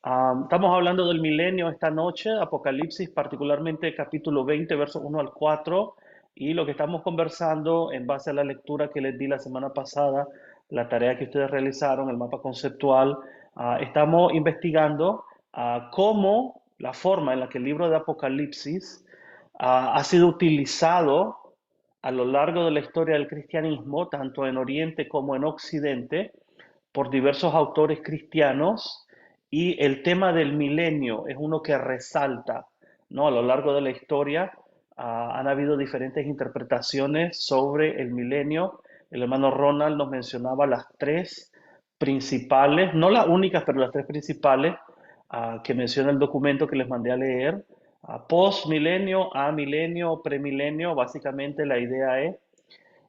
Estamos hablando del milenio esta noche, Apocalipsis, particularmente capítulo 20, versos 1 al 4, y lo que estamos conversando en base a la lectura que les di la semana pasada, la tarea que ustedes realizaron, el mapa conceptual, estamos investigando cómo la forma en la que el libro de Apocalipsis ha sido utilizado a lo largo de la historia del cristianismo, tanto en Oriente como en Occidente, por diversos autores cristianos, y el tema del milenio es uno que resalta, ¿no? A lo largo de la historia han habido diferentes interpretaciones sobre el milenio. El hermano Ronald nos mencionaba las tres principales, no las únicas, pero las tres principales que menciona el documento que les mandé a leer. Post-milenio, amilenio, premilenio, básicamente la idea es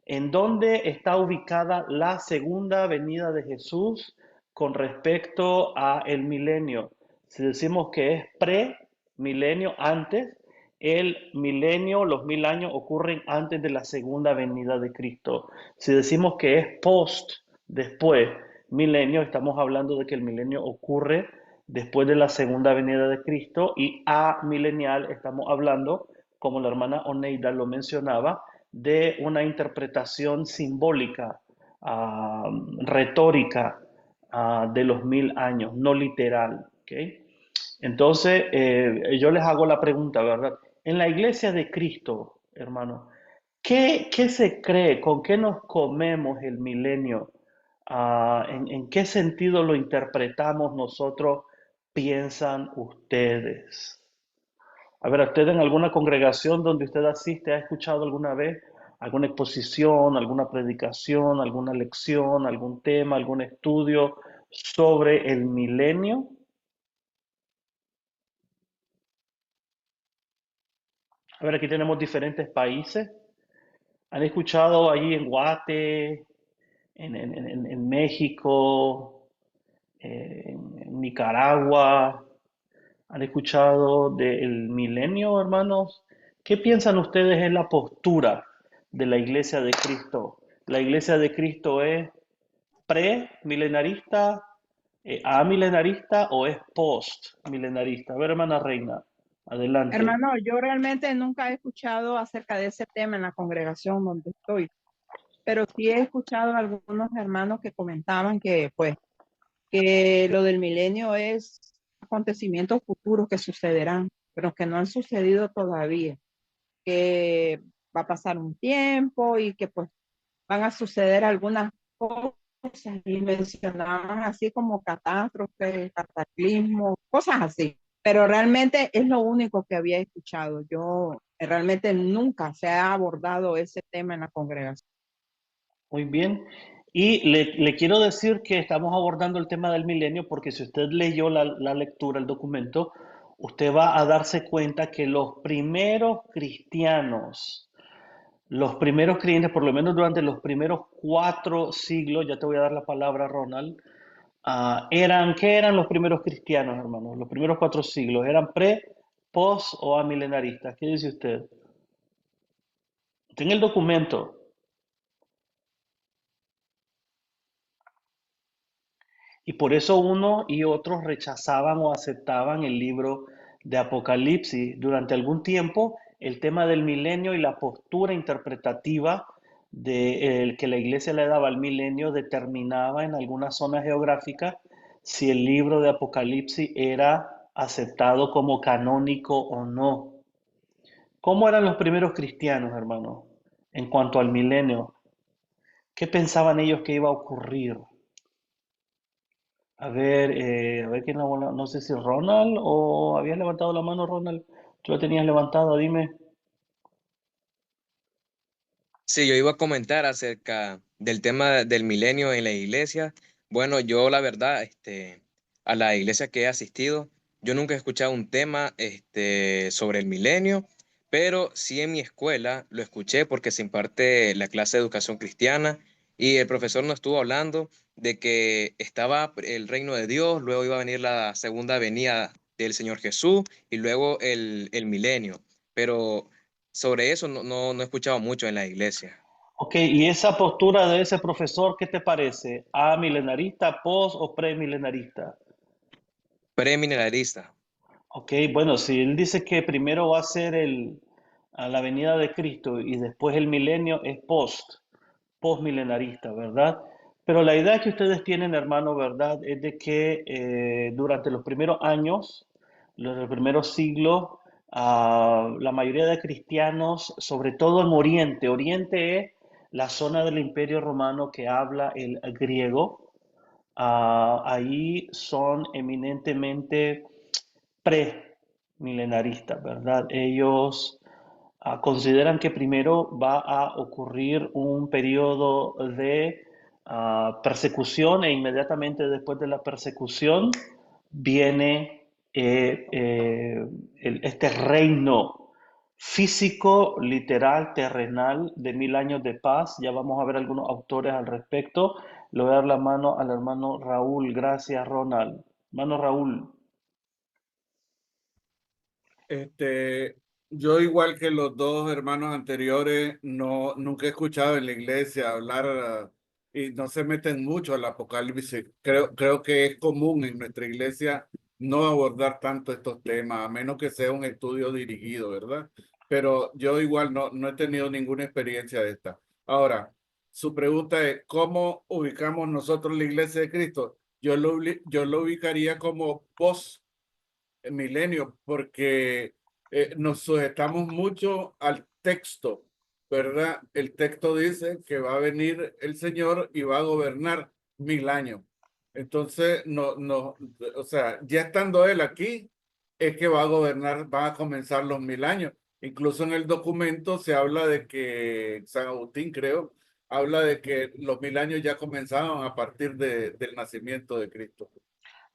en dónde está ubicada la segunda venida de Jesús con respecto a el milenio. Si decimos que es pre-milenio, antes, el milenio, los 1000 años ocurren antes de la segunda venida de Cristo. Si decimos que es post, después, milenio, estamos hablando de que el milenio ocurre después de la segunda venida de Cristo, y amilenial estamos hablando, como la hermana Oneida lo mencionaba, de una interpretación simbólica, retórica, de los 1000 años, no literal. ¿Okay? Entonces, yo les hago la pregunta, ¿verdad? En la iglesia de Cristo, hermano, ¿qué se cree? ¿Con qué nos comemos el milenio? ¿En qué sentido lo interpretamos nosotros? ¿Piensan ustedes? A ver, ¿usted en alguna congregación donde usted asiste ha escuchado alguna vez alguna exposición, alguna predicación, alguna lección, algún tema, algún estudio sobre el milenio? A ver, aquí tenemos diferentes países. ¿Han escuchado allí en Guate, en México, en Nicaragua? ¿Han escuchado del milenio, hermanos? ¿Qué piensan ustedes en la postura de la Iglesia de Cristo? ¿La Iglesia de Cristo es pre-milenarista, amilenarista o es post-milenarista? A ver, hermana Reina, adelante. Hermano, yo realmente nunca he escuchado acerca de ese tema en la congregación donde estoy, pero sí he escuchado a algunos hermanos que comentaban que, pues, que lo del milenio es acontecimientos futuros que sucederán, pero que no han sucedido todavía, que va a pasar un tiempo y que pues van a suceder algunas cosas y mencionaban así como catástrofes, cataclismos, cosas así. Pero realmente es lo único que había escuchado. Yo realmente nunca se ha abordado ese tema en la congregación. Muy bien. Y le quiero decir que estamos abordando el tema del milenio porque si usted leyó la lectura, el documento, usted va a darse cuenta que los primeros creyentes, por lo menos durante los primeros 4 siglos, ya te voy a dar la palabra, Ronald, ¿qué eran los primeros cristianos, hermanos? Los primeros 4 siglos, ¿eran pre, post o amilenaristas? ¿Qué dice usted? En el documento. Y por eso unos y otros rechazaban o aceptaban el libro de Apocalipsis. Durante algún tiempo, el tema del milenio y la postura interpretativa que la iglesia le daba al milenio determinaba en algunas zonas geográficas si el libro de Apocalipsis era aceptado como canónico o no. ¿Cómo eran los primeros cristianos, hermano, en cuanto al milenio? ¿Qué pensaban ellos que iba a ocurrir? A ver quién la bola. No sé si Ronald o habías levantado la mano, Ronald. Tú la tenías levantada, dime. Sí, yo iba a comentar acerca del tema del milenio en la iglesia. Bueno, yo la verdad, a la iglesia que he asistido, yo nunca he escuchado un tema, sobre el milenio, pero sí en mi escuela lo escuché porque se imparte la clase de educación cristiana y el profesor nos estuvo hablando de que estaba el reino de Dios, luego iba a venir la segunda venida del Señor Jesús y luego el milenio. Pero sobre eso no he escuchado mucho en la iglesia. Ok, y esa postura de ese profesor, ¿qué te parece? ¿A milenarista, post o premilenarista? Premilenarista. Ok, bueno, si él dice que primero va a ser a la venida de Cristo y después el milenio, es postmilenarista, ¿verdad? Pero la idea que ustedes tienen, hermano, ¿verdad? Es de que durante los primeros años, los primeros siglos, la mayoría de cristianos, sobre todo en Oriente es la zona del Imperio Romano que habla el griego. Ahí son eminentemente premilenaristas, ¿verdad? Ellos consideran que primero va a ocurrir un periodo de persecución e inmediatamente después de la persecución viene este reino físico, literal, terrenal de 1000 años de paz. Ya vamos a ver algunos autores al respecto. Le voy a dar la mano al hermano Raúl. Gracias, Ronald. Hermano Raúl. Este, yo igual que los dos hermanos anteriores, nunca he escuchado en la iglesia hablar y no se meten mucho al Apocalipsis. Creo que es común en nuestra iglesia no abordar tanto estos temas, a menos que sea un estudio dirigido, ¿verdad? Pero yo igual no he tenido ninguna experiencia de esta. Ahora, su pregunta es, ¿cómo ubicamos nosotros la iglesia de Cristo? Yo lo ubicaría como post milenio, porque nos sujetamos mucho al texto, ¿verdad? El texto dice que va a venir el Señor y va a gobernar 1000 años. Entonces, o sea, ya estando Él aquí, es que va a gobernar, van a comenzar los 1000 años. Incluso en el documento se habla de que, San Agustín creo, habla de que los 1000 años ya comenzaron a partir del nacimiento de Cristo.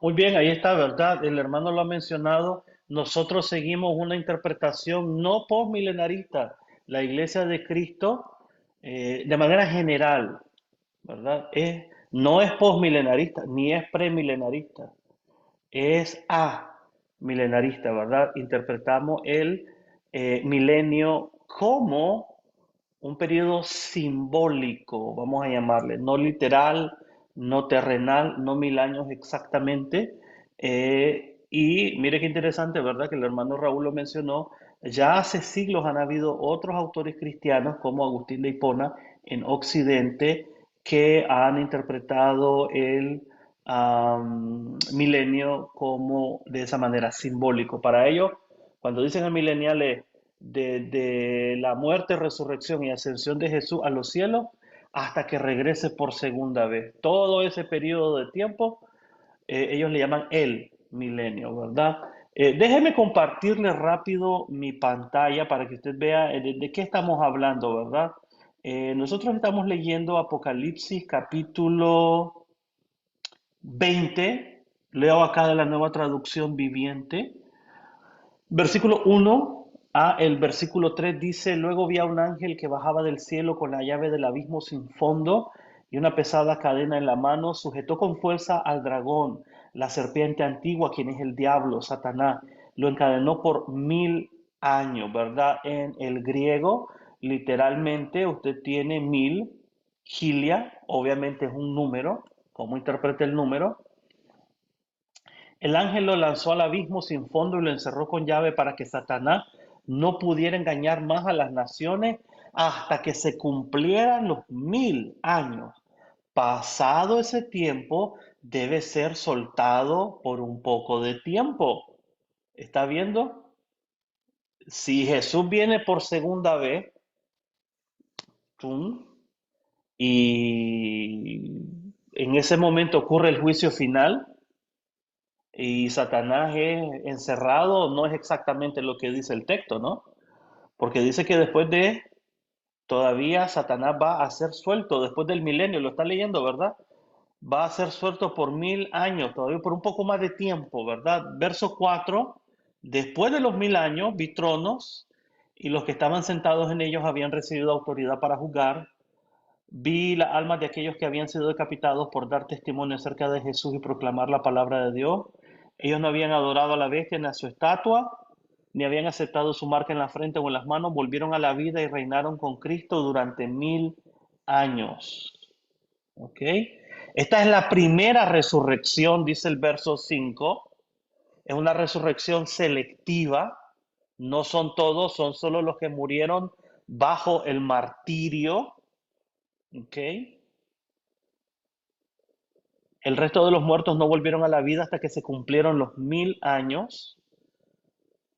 Muy bien, ahí está, ¿verdad? El hermano lo ha mencionado. Nosotros seguimos una interpretación no postmilenarista. La Iglesia de Cristo, de manera general, ¿verdad? No es postmilenarista ni es premilenarista, es milenarista, ¿verdad? Interpretamos el milenio como un periodo simbólico, vamos a llamarle, no literal, no terrenal, no 1000 años exactamente. Y mire qué interesante, ¿verdad? Que el hermano Raúl lo mencionó. Ya hace siglos han habido otros autores cristianos como Agustín de Hipona en Occidente que han interpretado el milenio como de esa manera simbólico. Para ellos, cuando dicen el milenial es de la muerte, resurrección y ascensión de Jesús a los cielos hasta que regrese por segunda vez. Todo ese periodo de tiempo, ellos le llaman el milenio, ¿verdad? Déjeme compartirle rápido mi pantalla para que usted vea de qué estamos hablando, ¿verdad? Nosotros estamos leyendo Apocalipsis capítulo 20, leo acá de la Nueva Traducción Viviente. Versículo 1 a el versículo 3 dice, luego vi a un ángel que bajaba del cielo con la llave del abismo sin fondo y una pesada cadena en la mano, sujetó con fuerza al dragón, la serpiente antigua, quien es el diablo, Satanás, lo encadenó por 1000 años, ¿verdad? En el griego, literalmente, usted tiene 1000, gilia, obviamente es un número, ¿cómo interpreta el número? El ángel lo lanzó al abismo sin fondo y lo encerró con llave para que Satanás no pudiera engañar más a las naciones hasta que se cumplieran los 1000 años. Pasado ese tiempo, debe ser soltado por un poco de tiempo. ¿Está viendo? Si Jesús viene por segunda vez, ¡tum!, y en ese momento ocurre el juicio final, y Satanás es encerrado, no es exactamente lo que dice el texto, ¿no? Porque dice que después de, todavía Satanás va a ser suelto, después del milenio, lo está leyendo, ¿verdad? Va a ser suelto por 1000 años, todavía por un poco más de tiempo, ¿verdad? Verso 4, después de los 1000 años vi tronos y los que estaban sentados en ellos habían recibido autoridad para juzgar. Vi las almas de aquellos que habían sido decapitados por dar testimonio acerca de Jesús y proclamar la palabra de Dios. Ellos no habían adorado a la bestia ni a su estatua, ni habían aceptado su marca en la frente o en las manos. Volvieron a la vida y reinaron con Cristo durante 1000 años. ¿Ok? Esta es la primera resurrección, dice el verso 5. Es una resurrección selectiva. No son todos, son solo los que murieron bajo el martirio. ¿Ok? El resto de los muertos no volvieron a la vida hasta que se cumplieron los 1000 años.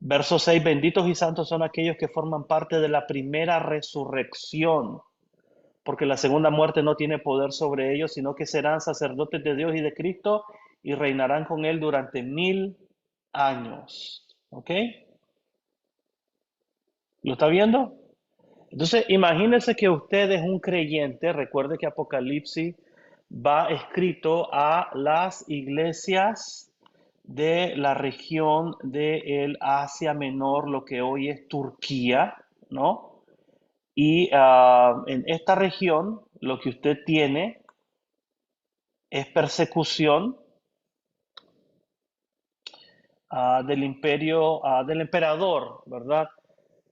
Verso 6, benditos y santos son aquellos que forman parte de la primera resurrección, porque la segunda muerte no tiene poder sobre ellos, sino que serán sacerdotes de Dios y de Cristo y reinarán con Él durante 1000 años. ¿Ok? ¿Lo está viendo? Entonces, imagínense que usted es un creyente. Recuerde que Apocalipsis va escrito a las iglesias de la región del Asia Menor, lo que hoy es Turquía, ¿no? Y en esta región lo que usted tiene es persecución del imperio, del emperador, ¿verdad?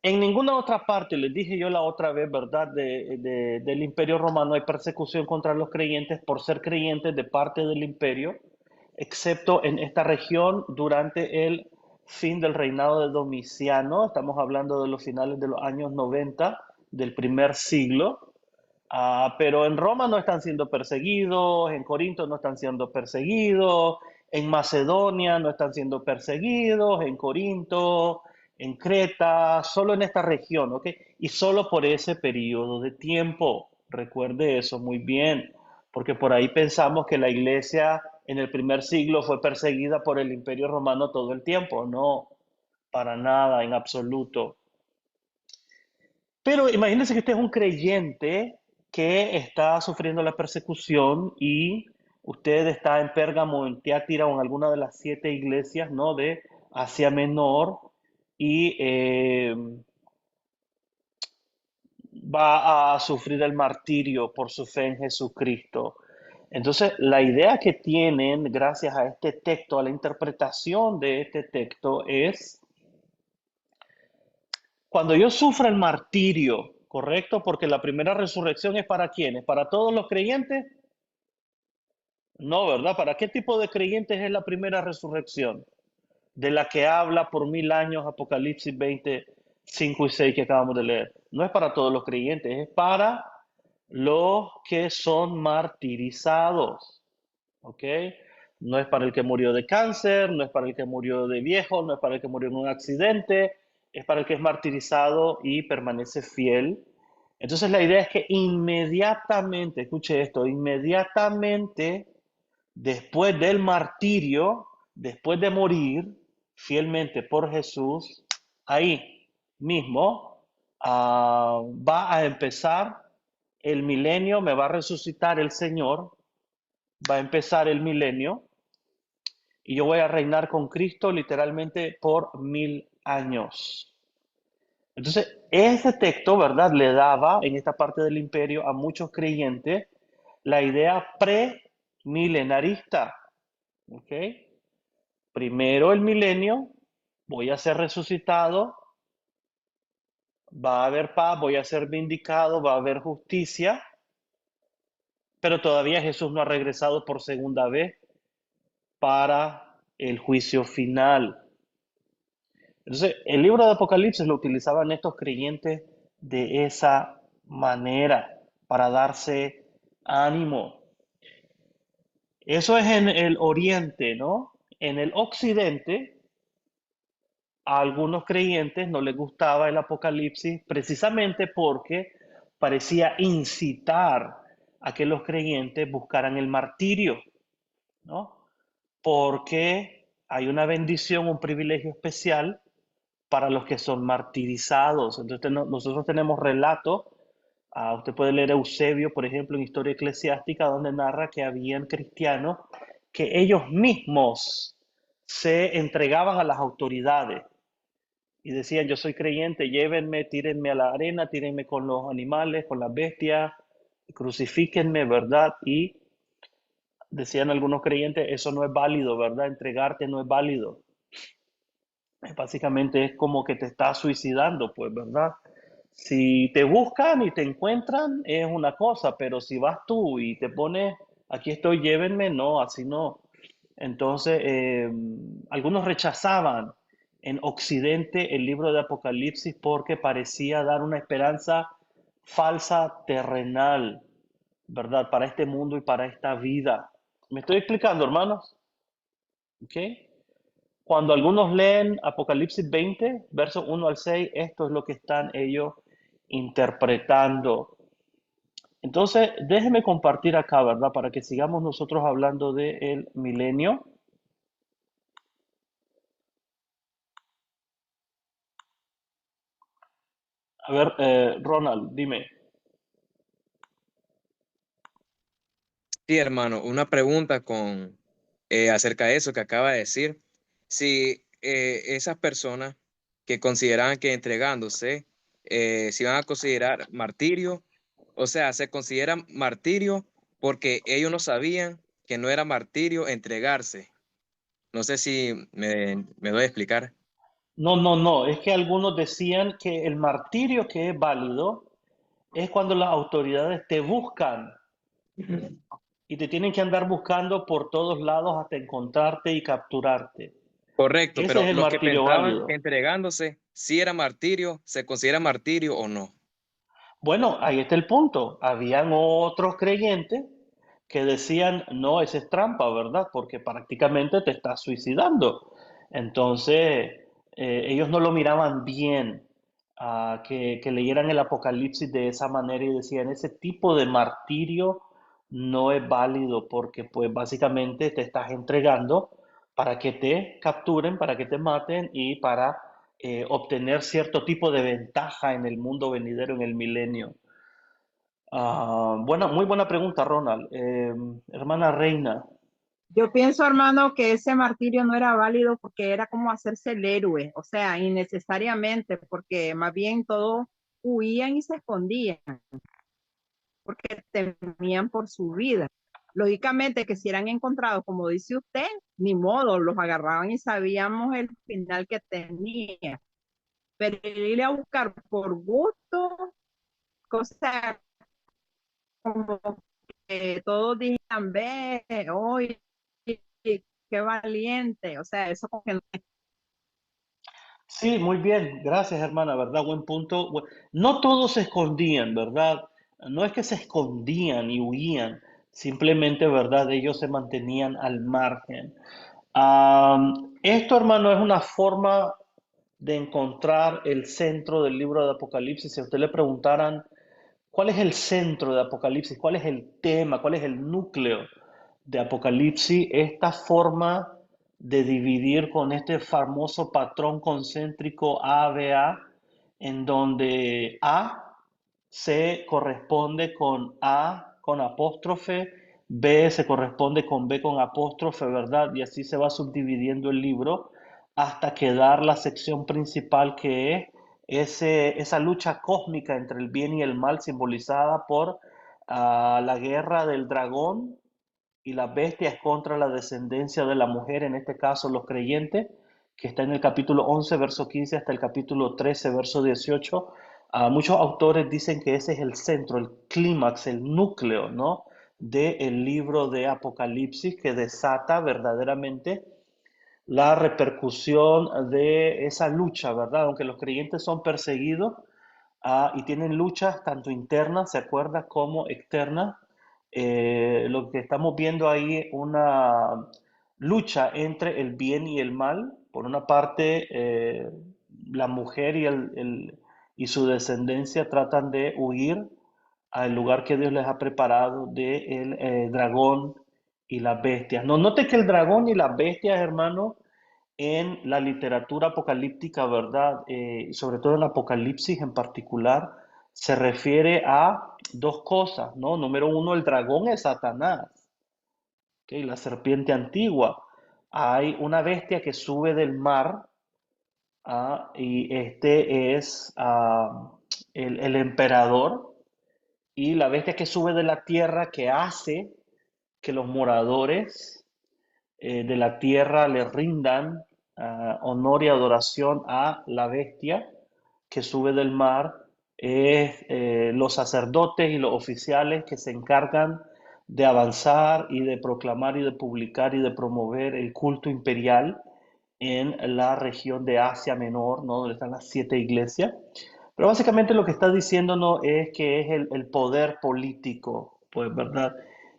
En ninguna otra parte, les dije yo la otra vez, ¿verdad? Del imperio romano hay persecución contra los creyentes por ser creyentes de parte del imperio, excepto en esta región durante el fin del reinado de Domiciano. Estamos hablando de los finales de los años 90 del primer siglo. Pero en Roma no están siendo perseguidos, en Corinto no están siendo perseguidos, en Macedonia no están siendo perseguidos, en Corinto, en Creta, solo en esta región, ¿ok? Y solo por ese periodo de tiempo. Recuerde eso muy bien, porque por ahí pensamos que la iglesia en el primer siglo fue perseguida por el Imperio Romano todo el tiempo. No, para nada, en absoluto. Pero imagínense que usted es un creyente que está sufriendo la persecución y usted está en Pérgamo, en Tiátira o en alguna de las 7 iglesias, ¿no? De Asia Menor y va a sufrir el martirio por su fe en Jesucristo. Entonces, la idea que tienen gracias a este texto, a la interpretación de este texto es cuando yo sufra el martirio, ¿correcto? Porque la primera resurrección es para quiénes, ¿para todos los creyentes? No, ¿verdad? ¿Para qué tipo de creyentes es la primera resurrección? De la que habla por 1000 años Apocalipsis 20, 5 y 6 que acabamos de leer. No es para todos los creyentes, es para los que son martirizados. ¿Ok? No es para el que murió de cáncer, no es para el que murió de viejo, no es para el que murió en un accidente, es para el que es martirizado y permanece fiel. Entonces la idea es que inmediatamente, escuche esto, inmediatamente después del martirio, después de morir fielmente por Jesús, ahí mismo va a empezar el milenio, me va a resucitar el Señor, va a empezar el milenio y yo voy a reinar con Cristo literalmente por 1000 años. Entonces, ese texto, ¿verdad? Le daba en esta parte del imperio a muchos creyentes la idea premilenarista. ¿Ok? Primero el milenio, voy a ser resucitado, va a haber paz, voy a ser vindicado, va a haber justicia, pero todavía Jesús no ha regresado por segunda vez para el juicio final. Entonces, el libro de Apocalipsis lo utilizaban estos creyentes de esa manera, para darse ánimo. Eso es en el oriente, ¿no? En el occidente, a algunos creyentes no les gustaba el Apocalipsis precisamente porque parecía incitar a que los creyentes buscaran el martirio, ¿no? Porque hay una bendición, un privilegio especial para los que son martirizados. Entonces nosotros tenemos relatos, usted puede leer Eusebio, por ejemplo, en Historia Eclesiástica, donde narra que habían cristianos que ellos mismos se entregaban a las autoridades y decían, yo soy creyente, llévenme, tírenme a la arena, tírenme con los animales, con las bestias, crucifíquenme, ¿verdad? Y decían algunos creyentes, eso no es válido, ¿verdad? Entregarte no es válido. Básicamente es como que te estás suicidando, pues, ¿verdad? Si te buscan y te encuentran es una cosa, pero si vas tú y te pones, aquí estoy, llévenme, no, así no. Entonces, algunos rechazaban en Occidente el libro de Apocalipsis porque parecía dar una esperanza falsa terrenal, ¿verdad? Para este mundo y para esta vida. ¿Me estoy explicando, hermanos? ¿Ok? Cuando algunos leen Apocalipsis 20, versos 1 al 6, esto es lo que están ellos interpretando. Entonces, déjeme compartir acá, ¿verdad? Para que sigamos nosotros hablando del milenio. A ver, Ronald, dime. Sí, hermano, una pregunta acerca de eso que acaba de decir. Si esas personas que consideraban que entregándose se iban a considerar martirio, o sea, se consideran martirio porque ellos no sabían que no era martirio entregarse. No sé si me doy a explicar. No, no, no. Es que algunos decían que el martirio que es válido es cuando las autoridades te buscan y te tienen que andar buscando por todos lados hasta encontrarte y capturarte. Correcto, Ese pero es el los que martirio pensaban que válido. entregándose si era martirio, ¿se considera martirio o no? Bueno, ahí está el punto. Habían otros creyentes que decían, no, esa es trampa, ¿verdad? Porque prácticamente te estás suicidando. Entonces, ellos no lo miraban bien, que leyeran el Apocalipsis de esa manera y decían, ese tipo de martirio no es válido porque pues básicamente te estás entregando para que te capturen, para que te maten y para obtener cierto tipo de ventaja en el mundo venidero, en el milenio. Muy buena pregunta, Ronald. Hermana Reina, Yo pienso, hermano, que ese martirio no era válido porque era como hacerse el héroe, o sea, innecesariamente, porque más bien todos huían y se escondían, porque temían por su vida. Lógicamente que si eran encontrados, como dice usted, ni modo, los agarraban y sabíamos el final que tenía. Pero ir a buscar por gusto, cosa como que todos dijeran, ve, hoy, qué valiente, o sea, eso como que no. sí, muy bien, gracias, hermana, ¿verdad? Buen punto. No todos se escondían, ¿verdad? No es que se escondían y huían, simplemente, ¿verdad? Ellos se mantenían al margen. Esto, hermano, es una forma de encontrar el centro del libro de Apocalipsis. Si a usted le preguntaran, ¿cuál es el centro de Apocalipsis? ¿Cuál es el tema? ¿Cuál es el núcleo de Apocalipsis? Esta forma de dividir con este famoso patrón concéntrico ABA, en donde A se corresponde con A con apóstrofe, B se corresponde con B con apóstrofe, ¿verdad? Y así se va subdividiendo el libro hasta quedar la sección principal que es esa lucha cósmica entre el bien y el mal simbolizada por la guerra del dragón y las bestias contra la descendencia de la mujer, en este caso los creyentes, que está en el capítulo 11, verso 15 hasta el capítulo 13, verso 18. Muchos autores dicen que ese es el centro, el clímax, el núcleo, ¿no? Del libro de Apocalipsis que desata verdaderamente la repercusión de esa lucha, ¿verdad? Aunque los creyentes son perseguidos y tienen luchas tanto internas, ¿se acuerda? Como externas, lo que estamos viendo ahí una lucha entre el bien y el mal. Por una parte, la mujer y su descendencia tratan de huir al lugar que Dios les ha preparado del dragón y las bestias. No, note que el dragón y las bestias, hermano, en la literatura apocalíptica, ¿verdad? Sobre todo en Apocalipsis en particular, se refiere a dos cosas, ¿no? Número uno, el dragón es Satanás, ¿ok? La serpiente antigua. Hay una bestia que sube del mar, y este es el emperador, y la bestia que sube de la tierra que hace que los moradores de la tierra le rindan honor y adoración a la bestia que sube del mar, es los sacerdotes y los oficiales que se encargan de avanzar y de proclamar y de publicar y de promover el culto imperial en la región de Asia Menor, ¿no? Donde están las 7 iglesias. Pero básicamente lo que está diciéndonos es que es el poder político, pues, ¿verdad?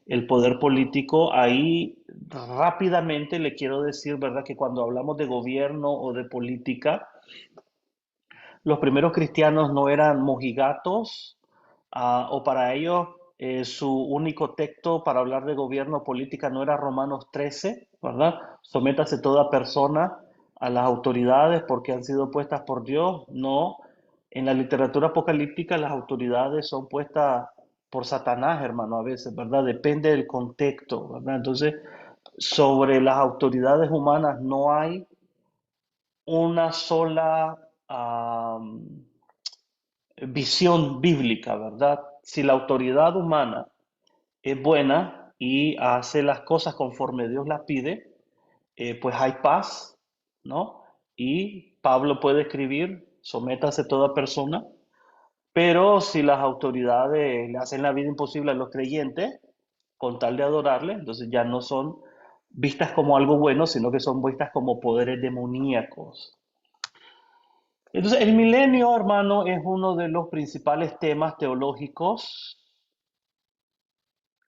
El poder político, ahí rápidamente le quiero decir, ¿verdad? Que cuando hablamos de gobierno o de política, los primeros cristianos no eran mojigatos, o para ellos su único texto para hablar de gobierno o política no era Romanos 13, ¿verdad? Sométase toda persona a las autoridades porque han sido puestas por Dios. No, en la literatura apocalíptica las autoridades son puestas por Satanás, hermano, a veces, ¿verdad? Depende del contexto, ¿verdad? Entonces, sobre las autoridades humanas no hay una sola visión bíblica, ¿verdad? Si la autoridad humana es buena y hace las cosas conforme Dios las pide, pues hay paz, ¿no? Y Pablo puede escribir, sométase toda persona, pero si las autoridades le hacen la vida imposible a los creyentes, con tal de adorarle, entonces ya no son vistas como algo bueno, sino que son vistas como poderes demoníacos. Entonces, el milenio, hermano, es uno de los principales temas teológicos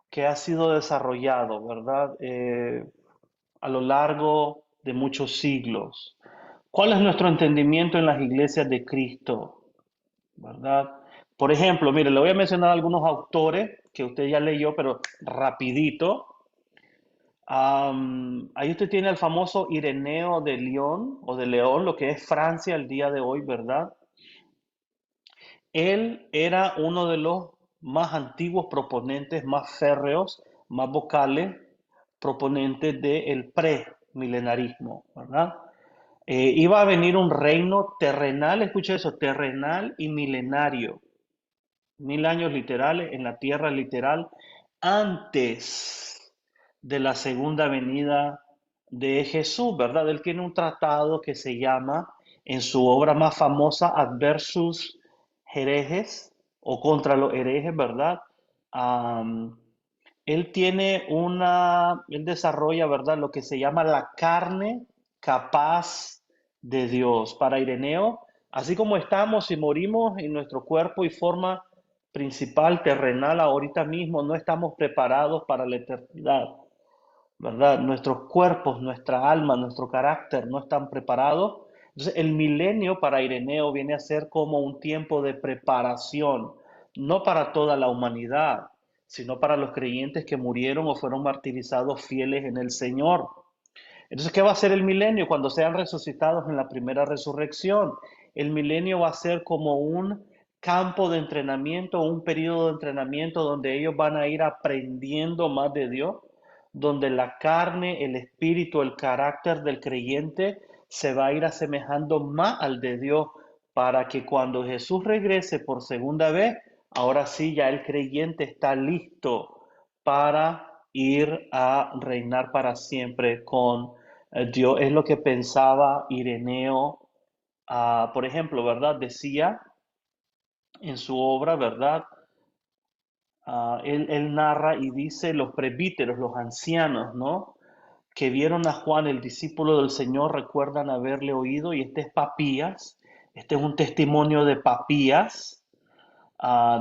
que ha sido desarrollado, ¿verdad? A lo largo de muchos siglos. ¿Cuál es nuestro entendimiento en las iglesias de Cristo? ¿Verdad? Por ejemplo, mire, le voy a mencionar algunos autores que usted ya leyó, pero rapidito. Ahí usted tiene al famoso Ireneo de León, o de León, lo que es Francia el día de hoy, ¿verdad? Él era uno de los más antiguos proponentes, más férreos, más vocales, proponentes del premilenarismo, ¿verdad? Iba a venir un reino terrenal, escucha eso, terrenal y milenario, 1000 años literales en la tierra literal, antes de la segunda venida de Jesús, ¿verdad? Él tiene un tratado que se llama, en su obra más famosa, Adversus Herejes, o contra los herejes, ¿verdad? Am, él desarrolla, ¿verdad? Lo que se llama la carne capaz de Dios. Para Ireneo, así como estamos y morimos en nuestro cuerpo y forma principal terrenal ahorita mismo, no estamos preparados para la eternidad, ¿verdad? Nuestros cuerpos, nuestra alma, nuestro carácter no están preparados. Entonces, el milenio para Ireneo viene a ser como un tiempo de preparación, no para toda la humanidad, sino para los creyentes que murieron o fueron martirizados fieles en el Señor. Entonces, ¿qué va a ser el milenio cuando sean resucitados en la primera resurrección? El milenio va a ser como un campo de entrenamiento, un periodo de entrenamiento donde ellos van a ir aprendiendo más de Dios, donde la carne, el espíritu, el carácter del creyente se va a ir asemejando más al de Dios para que cuando Jesús regrese por segunda vez, ahora sí ya el creyente está listo para ir a reinar para siempre con Dios. Es lo que pensaba Ireneo, por ejemplo, ¿verdad? Decía en su obra, ¿verdad? Él narra y dice los presbíteros, los ancianos, ¿no? Que vieron a Juan, el discípulo del Señor, recuerdan haberle oído, y este es Papías, este es un testimonio de Papías,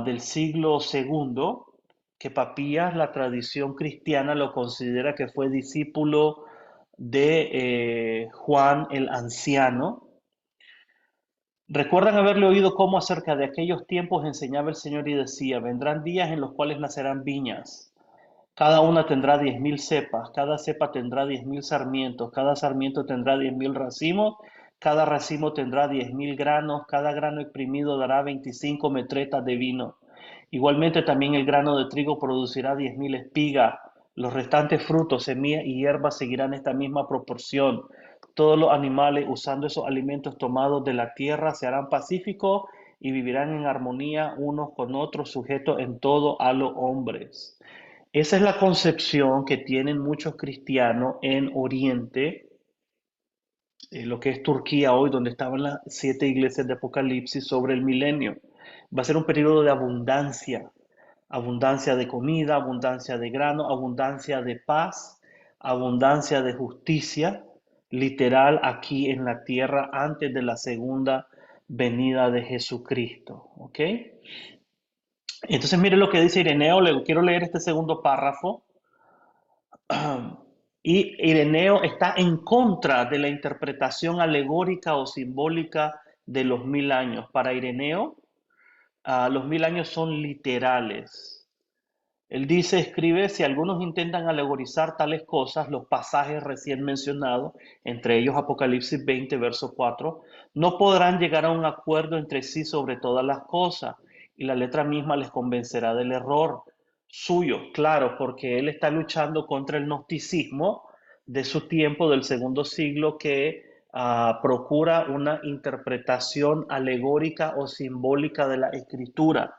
del siglo segundo, que Papías, la tradición cristiana lo considera que fue discípulo de Juan el anciano. Recuerdan haberle oído cómo acerca de aquellos tiempos enseñaba el Señor y decía, vendrán días en los cuales nacerán viñas. Cada una tendrá 10.000 cepas, cada cepa tendrá 10.000 sarmientos, cada sarmiento tendrá 10.000 racimos, cada racimo tendrá 10.000 granos, cada grano exprimido dará 25 metretas de vino. Igualmente también el grano de trigo producirá 10.000 espigas, los restantes frutos, semillas y hierbas seguirán esta misma proporción. Todos los animales usando esos alimentos tomados de la tierra se harán pacíficos y vivirán en armonía unos con otros, sujetos en todo a los hombres. Esa es la concepción que tienen muchos cristianos en Oriente, lo que es Turquía hoy, donde estaban las 7 iglesias de Apocalipsis sobre el milenio. Va a ser un periodo de abundancia, abundancia de comida, abundancia de grano, abundancia de paz, abundancia de justicia, literal aquí en la tierra antes de la segunda venida de Jesucristo. ¿Ok? Entonces mire lo que dice Ireneo, quiero leer este segundo párrafo. Y Ireneo está en contra de la interpretación alegórica o simbólica de los 1000 años. Para Ireneo, los 1000 años son literales. Él dice, escribe, si algunos intentan alegorizar tales cosas, los pasajes recién mencionados, entre ellos Apocalipsis 20, verso 4, no podrán llegar a un acuerdo entre sí sobre todas las cosas, y la letra misma les convencerá del error suyo, claro, porque él está luchando contra el gnosticismo de su tiempo, del segundo siglo, que procura una interpretación alegórica o simbólica de la escritura.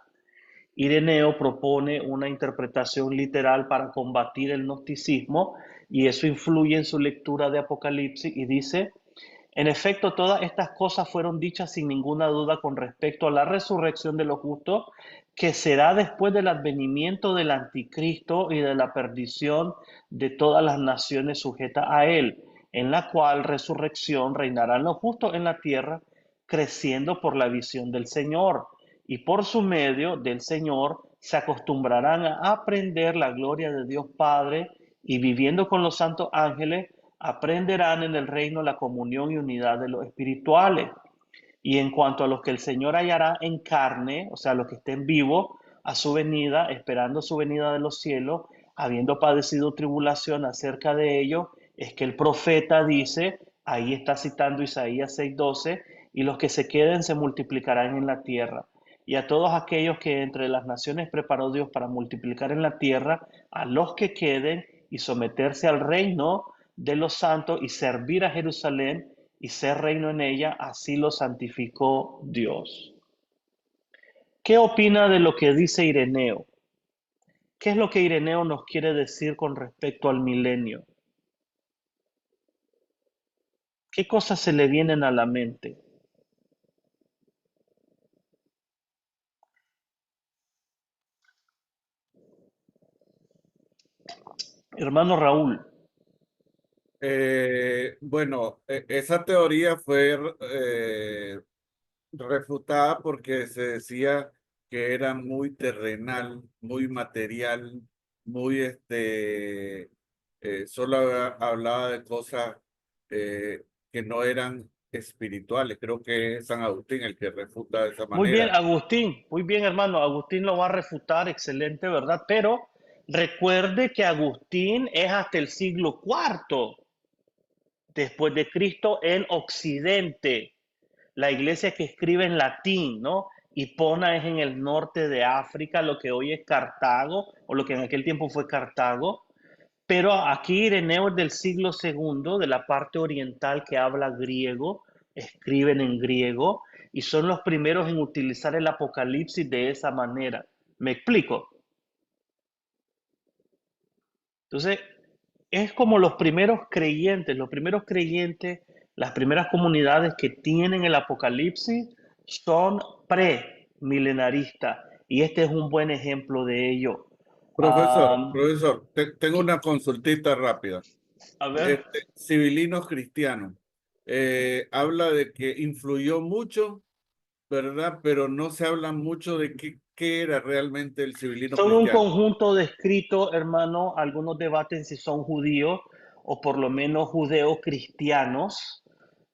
Ireneo propone una interpretación literal para combatir el gnosticismo y eso influye en su lectura de Apocalipsis y dice, en efecto, todas estas cosas fueron dichas sin ninguna duda con respecto a la resurrección de los justos, que será después del advenimiento del anticristo y de la perdición de todas las naciones sujetas a él, en la cual resurrección reinarán los justos en la tierra, creciendo por la visión del Señor, y por su medio del Señor se acostumbrarán a aprender la gloria de Dios Padre, y viviendo con los santos ángeles, aprenderán en el reino la comunión y unidad de los espirituales. Y en cuanto a los que el Señor hallará en carne, o sea, los que estén vivos a su venida, esperando su venida de los cielos, habiendo padecido tribulación acerca de ellos, es que el profeta dice, ahí está citando Isaías 6:12, y los que se queden se multiplicarán en la tierra. Y a todos aquellos que entre las naciones preparó Dios para multiplicar en la tierra, a los que queden y someterse al reino de los santos y servir a Jerusalén y ser reino en ella, así lo santificó Dios. ¿Qué opina de lo que dice Ireneo? ¿Qué es lo que Ireneo nos quiere decir con respecto al milenio? ¿Qué cosas se le vienen a la mente? Hermano Raúl, Bueno, esa teoría fue refutada porque se decía que era muy terrenal, muy material, muy solo hablaba de cosas que no eran espirituales. Creo que es San Agustín el que refuta de esa muy bien, manera. Agustín, muy bien, hermano. Agustín lo va a refutar, excelente, ¿verdad? Pero recuerde que Agustín es hasta el siglo IV después de Cristo en Occidente. La iglesia que escribe en latín, ¿no? Hipona es en el norte de África, lo que hoy es Cartago, o lo que en aquel tiempo fue Cartago. Pero aquí Ireneo es del siglo segundo, de la parte oriental que habla griego, escriben en griego, y son los primeros en utilizar el Apocalipsis de esa manera. ¿Me explico? Entonces, es como los primeros creyentes, las primeras comunidades que tienen el Apocalipsis son premilenaristas. Y este es un buen ejemplo de ello. Profesor, tengo una consultita rápida. A ver, Civilinos Cristianos. Habla de que influyó mucho, ¿verdad? Pero no se habla mucho de qué era realmente el civilino son un cristiano. conjunto de escritos, hermano, algunos debaten si son judíos o por lo menos judeo-cristianos.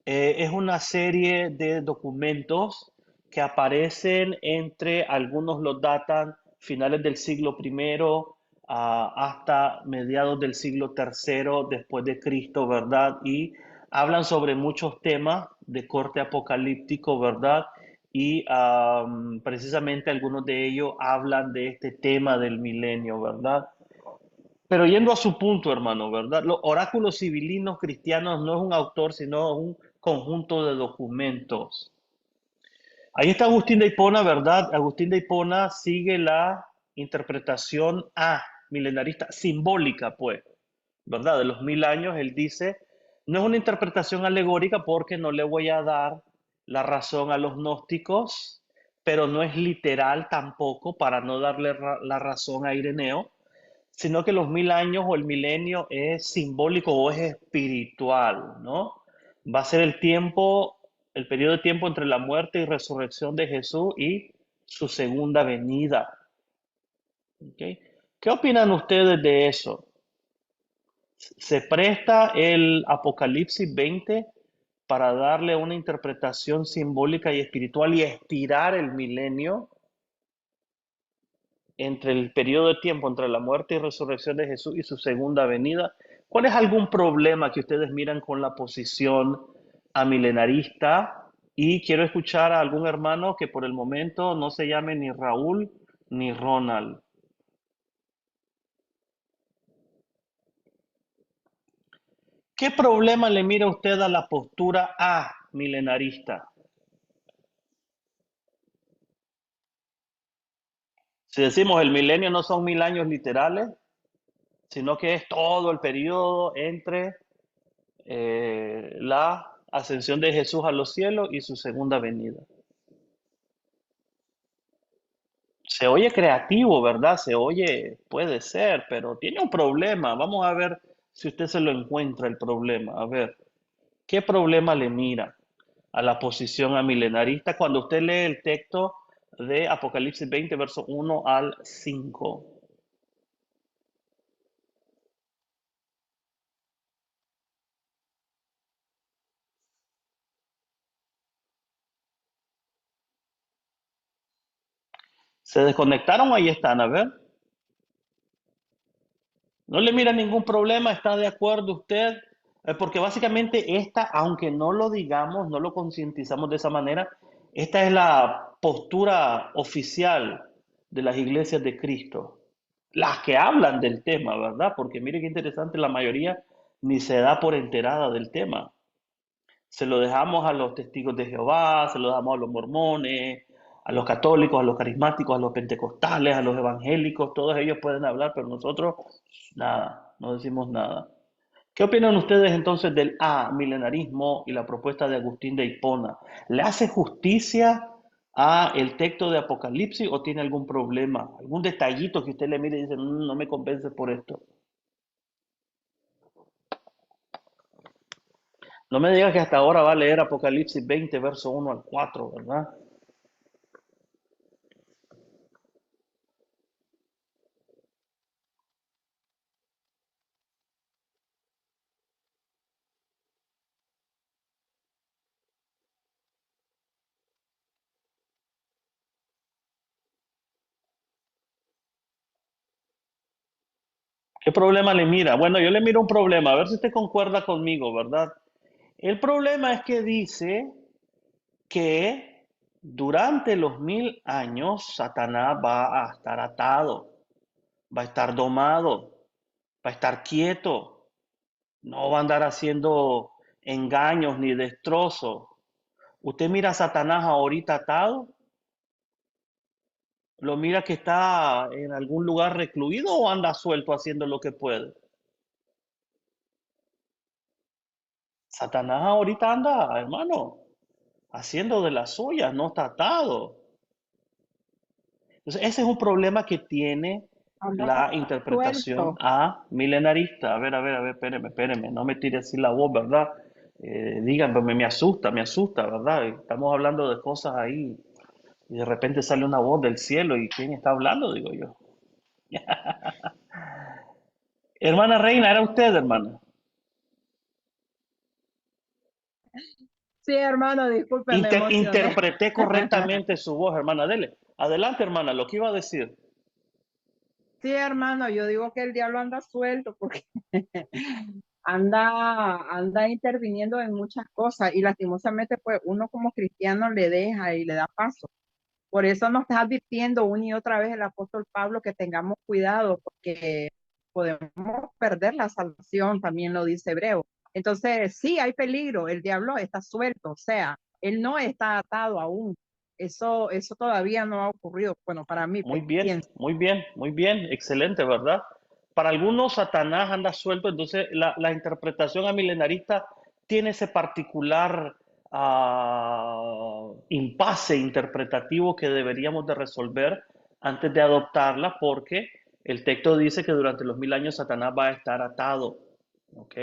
Es una serie de documentos que aparecen entre, algunos los datan finales del siglo primero hasta mediados del siglo tercero después de Cristo, ¿verdad? Y hablan sobre muchos temas de corte apocalíptico, ¿verdad? Y precisamente algunos de ellos hablan de este tema del milenio, ¿verdad? Pero yendo a su punto, hermano, ¿verdad? Los oráculos civilinos cristianos no es un autor, sino un conjunto de documentos. Ahí está Agustín de Hipona, ¿verdad? Agustín de Hipona sigue la interpretación milenarista, simbólica, pues, ¿verdad? De los 1000 años, él dice, no es una interpretación alegórica porque no le voy a dar la razón a los gnósticos, pero no es literal tampoco para no darle la razón a Ireneo, sino que los 1000 años o el milenio es simbólico o es espiritual, ¿no? Va a ser el tiempo, el periodo de tiempo entre la muerte y resurrección de Jesús y su segunda venida. ¿Ok? ¿Qué opinan ustedes de eso? ¿Se presta el Apocalipsis 20 para darle una interpretación simbólica y espiritual y estirar el milenio entre el periodo de tiempo entre la muerte y resurrección de Jesús y su segunda venida? ¿Cuál es algún problema que ustedes miran con la posición amilenarista? Y quiero escuchar a algún hermano que por el momento no se llame ni Raúl ni Ronald. ¿Qué problema le mira usted a la postura milenarista? Si decimos el milenio no son 1000 años literales, sino que es todo el periodo entre la ascensión de Jesús a los cielos y su segunda venida. Se oye creativo, ¿verdad? Se oye, puede ser, pero tiene un problema. Vamos a ver si usted se lo encuentra el problema. A ver, ¿qué problema le mira a la posición amilenarista cuando usted lee el texto de Apocalipsis 20, verso 1 al 5? ¿Se desconectaron o ahí están? A ver. ¿No le mira ningún problema? ¿Está de acuerdo usted? Porque básicamente esta, aunque no lo digamos, no lo concientizamos de esa manera, esta es la postura oficial de las iglesias de Cristo. Las que hablan del tema, ¿verdad? Porque mire qué interesante, la mayoría ni se da por enterada del tema. Se lo dejamos a los testigos de Jehová, se lo dejamos a los mormones, a los católicos, a los carismáticos, a los pentecostales, a los evangélicos, todos ellos pueden hablar, pero nosotros nada, no decimos nada. ¿Qué opinan ustedes entonces del milenarismo y la propuesta de Agustín de Hipona? ¿Le hace justicia a el texto de Apocalipsis o tiene algún problema? ¿Algún detallito que usted le mire y dice, no me convence por esto"? No me diga que hasta ahora va a leer Apocalipsis 20, verso 1 al 4, ¿verdad? ¿Qué problema le mira? Bueno, yo le miro un problema, a ver si usted concuerda conmigo, ¿verdad? El problema es que dice que durante los 1000 años Satanás va a estar atado, va a estar domado, va a estar quieto, no va a andar haciendo engaños ni destrozos. ¿Usted mira a Satanás ahorita atado? ¿Lo mira que está en algún lugar recluido o anda suelto haciendo lo que puede? Satanás ahorita anda, hermano, haciendo de las suyas, no está atado. Entonces, ese es un problema que tiene Anda la interpretación suelto. milenarista. A ver, espéreme, no me tire así la voz, ¿verdad? Díganme, me asusta, ¿verdad? Estamos hablando de cosas ahí y de repente sale una voz del cielo y ¿quién está hablando? Digo yo. Hermana Reina, ¿era usted, hermana? Sí, hermano, disculpe, me emocioné. Interpreté correctamente su voz, hermana. Dele. Adelante, hermana, lo que iba a decir. Sí, hermano, yo digo que el diablo anda suelto porque anda interviniendo en muchas cosas y lastimosamente pues uno como cristiano le deja y le da paso. Por eso nos está advirtiendo una y otra vez el apóstol Pablo que tengamos cuidado porque podemos perder la salvación, también lo dice Hebreo. Entonces, sí, hay peligro, el diablo está suelto, o sea, él no está atado aún. Eso todavía no ha ocurrido. Bueno, para mí, Muy pues, bien, pienso. muy bien, muy bien, excelente, ¿verdad? Para algunos Satanás anda suelto, entonces la interpretación amilenarista tiene ese particular impasse interpretativo que deberíamos de resolver antes de adoptarla, porque el texto dice que durante los 1000 años Satanás va a estar atado. ¿Ok?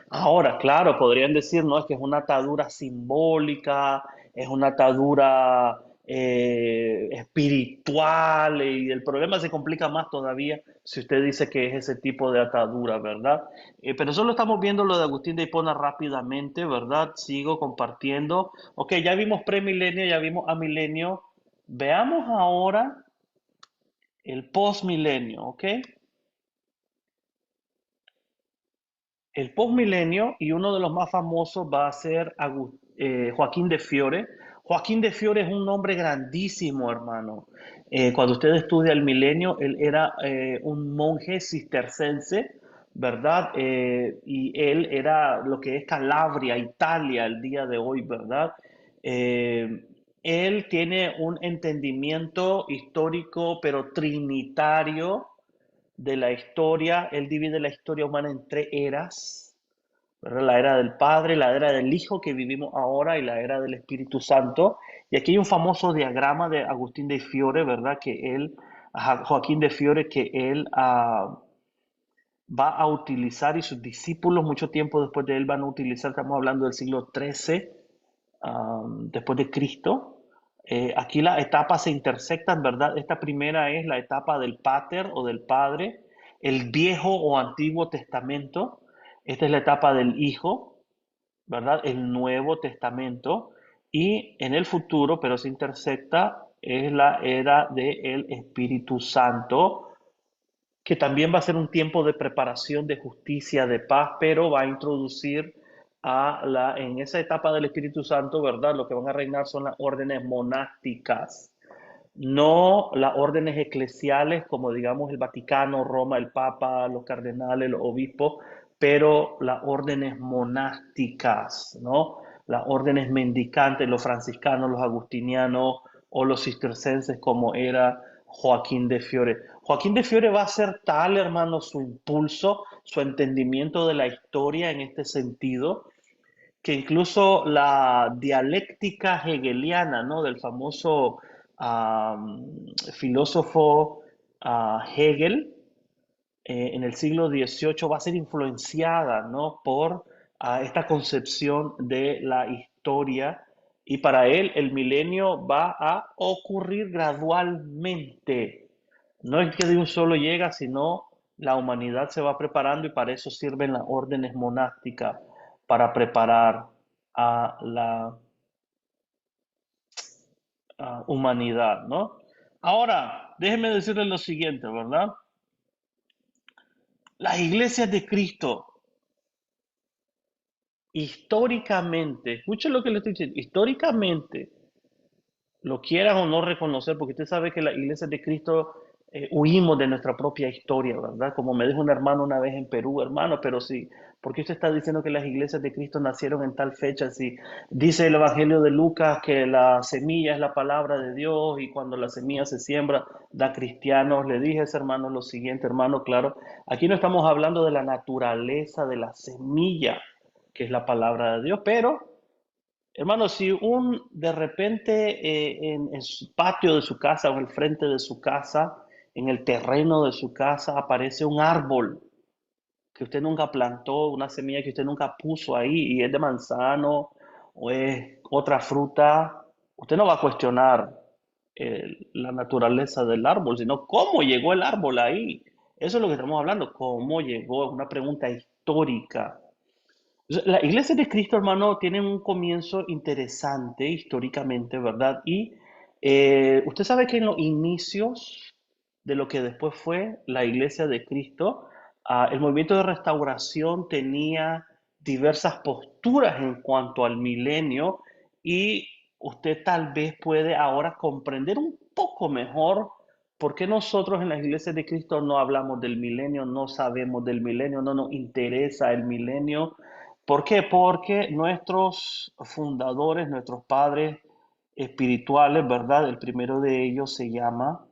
Ahora, claro, podrían decir, no, es que es una atadura simbólica, es una atadura espiritual, y el problema se complica más todavía si usted dice que es ese tipo de atadura, ¿verdad? Pero solo estamos viendo lo de Agustín de Hipona rápidamente, ¿verdad? Sigo compartiendo. Ok, ya vimos premilenio, ya vimos amilenio. Veamos ahora el postmilenio, ¿ok? El postmilenio, y uno de los más famosos va a ser Joaquín de Fiore. Joaquín de Fiore es un nombre grandísimo, hermano. Cuando usted estudia el milenio, él era un monje cistercense, ¿verdad? Y él era lo que es Calabria, Italia, el día de hoy, ¿verdad? Eh, Él tiene un entendimiento histórico, pero trinitario de la historia. Él divide la historia humana en tres eras, ¿verdad? La era del Padre, la era del Hijo que vivimos ahora y la era del Espíritu Santo. Y aquí hay un famoso diagrama de Agustín de Fiore, ¿verdad? Joaquín de Fiore, que él va a utilizar, y sus discípulos mucho tiempo después de él van a utilizar. Estamos hablando del siglo XIII después de Cristo. Aquí las etapas se intersectan, ¿verdad? Esta primera es la etapa del Pater o del Padre, el Viejo o Antiguo Testamento. Esta es la etapa del Hijo, ¿verdad? El Nuevo Testamento. Y en el futuro, pero se intersecta, es la era del Espíritu Santo, que también va a ser un tiempo de preparación, de justicia, de paz, pero va a introducir en esa etapa del Espíritu Santo, ¿verdad? Lo que van a reinar son las órdenes monásticas, no las órdenes eclesiales como digamos el Vaticano, Roma, el Papa, los cardenales, los obispos, pero las órdenes monásticas, ¿no? Las órdenes mendicantes, los franciscanos, los agustinianos o los cistercenses como era Joaquín de Fiore. Joaquín de Fiore va a ser tal, hermano, su impulso, su entendimiento de la historia en este sentido, que incluso la dialéctica hegeliana, ¿no? Del famoso filósofo Hegel, en el siglo XVIII va a ser influenciada, ¿no? por esta concepción de la historia, y para él el milenio va a ocurrir gradualmente. No es que de un solo llega, sino la humanidad se va preparando, y para eso sirven las órdenes monásticas, para preparar a la humanidad, ¿no? Ahora, déjeme decirle lo siguiente, ¿verdad? Las iglesias de Cristo, históricamente, escuchen lo que le estoy diciendo, históricamente, lo quieran o no reconocer, porque usted sabe que las iglesias de Cristo huimos de nuestra propia historia, ¿verdad? Como me dijo un hermano una vez en Perú, hermano, pero sí, ¿por qué usted está diciendo que las iglesias de Cristo nacieron en tal fecha? Si dice el Evangelio de Lucas que la semilla es la palabra de Dios, y cuando la semilla se siembra da cristianos. Le dije a ese hermano lo siguiente, hermano, claro, aquí no estamos hablando de la naturaleza de la semilla, que es la palabra de Dios, pero hermano, si de repente en el patio de su casa o en el frente de su casa, en el terreno de su casa, aparece un árbol que usted nunca plantó, una semilla que usted nunca puso ahí, y es de manzano o es otra fruta, usted no va a cuestionar la naturaleza del árbol, sino cómo llegó el árbol ahí. Eso es lo que estamos hablando, cómo llegó, es una pregunta histórica. La Iglesia de Cristo, hermano, tiene un comienzo interesante históricamente, ¿verdad? Y usted sabe que en los inicios de lo que después fue la Iglesia de Cristo, el movimiento de restauración tenía diversas posturas en cuanto al milenio, y usted tal vez puede ahora comprender un poco mejor por qué nosotros en las iglesias de Cristo no hablamos del milenio, no sabemos del milenio, no nos interesa el milenio. ¿Por qué? Porque nuestros fundadores, nuestros padres espirituales, ¿verdad? El primero de ellos se llama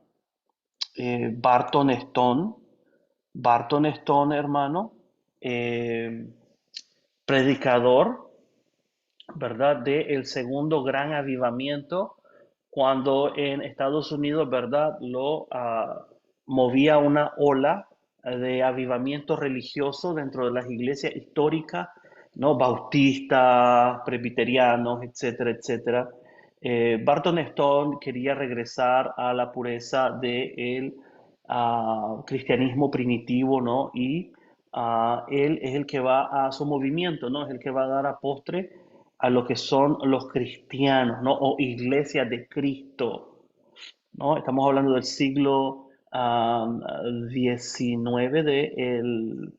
Barton Stone. Barton Stone, hermano, eh, predicador, ¿verdad? Del segundo gran avivamiento, cuando en Estados Unidos, ¿verdad? Movía una ola de avivamiento religioso dentro de las iglesias históricas, ¿no? Bautistas, presbiterianos, etcétera, etcétera. Barton Stone quería regresar a la pureza del cristianismo primitivo, ¿no? Y él es el que va a su movimiento, ¿no? Es el que va a dar a postre a lo que son los cristianos, ¿no? O iglesias de Cristo, ¿no? Estamos hablando del siglo XIX del